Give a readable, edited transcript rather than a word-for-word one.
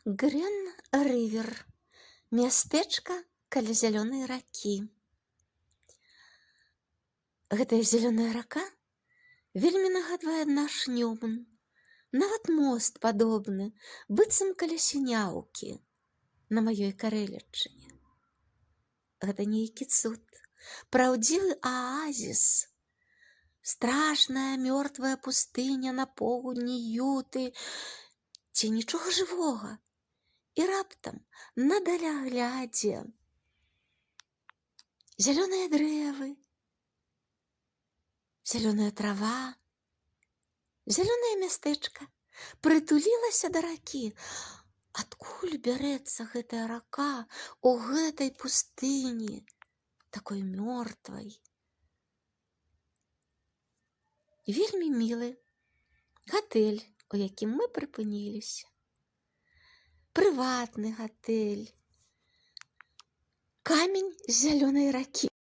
Грин-Рывер – мястэчка каля зялёнай ракі. Гэтая зялёная рака вельмі нагадвае наш Нёман. Нават мост падобны, быццам каля сіняўкі на маёй Карэлішчыне. Гэта нейкі цуд, праўдзівы аазіс. Страшная мёртвая пустыня на поўдні Юты, ці нічога жывога. І раптам на даляглядзе зялёныя дрэвы, зялёная трава, зялёнае мястэчка прытулілася да ракі. Адкуль бярэцца гэтая рака у гэтай пустыні, такой мёртвай? Вельмі мілы гатэль, у якім мы прыпыніліся. Прыватны гатэль. Камень з зялёнай ракі.